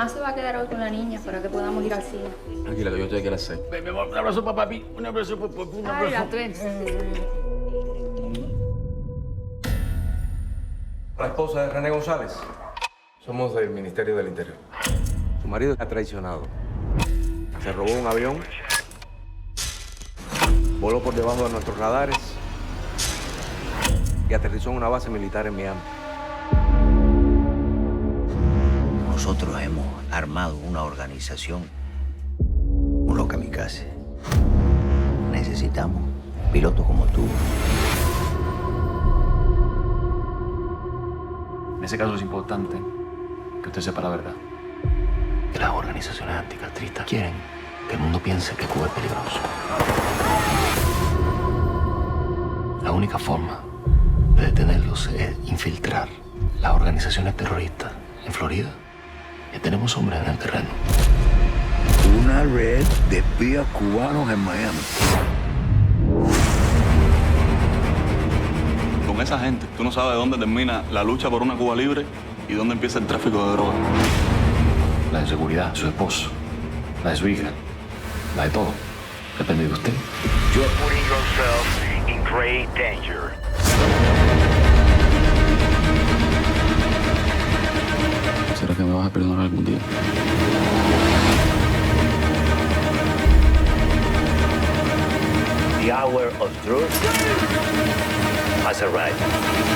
mamá se va a quedar hoy con la niña para que podamos ir al cine. Tranquila, que yo estoy aquí a las 6. Ven, mi amor, un abrazo para papi, un abrazo para papi, un Ay, abrazo. la twins. La esposa de René González. Somos del Ministerio del Interior. Su marido ha traicionado. Se robó un avión, voló por debajo de nuestros radares y aterrizó en una base militar en Miami. Nosotros hemos armado una organización, unos kamikazes. Necesitamos pilotos como tú. En ese caso es importante que usted sepa la verdad. Que las organizaciones anticastristas quieren que el mundo piense que Cuba es peligroso. La única forma de detenerlos es infiltrar las organizaciones terroristas en Florida. Ya tenemos hombres en el terreno. Una red de espías cubanos en Miami. Con esa gente, tú no sabes dónde termina la lucha por una Cuba libre y dónde empieza el tráfico de drogas. La de seguridad, su esposo, la de su hija, la de todo. Depende de usted. You're putting yourself in great danger. ¿Será que me vas a perdonar algún día? The hour of truth has arrived.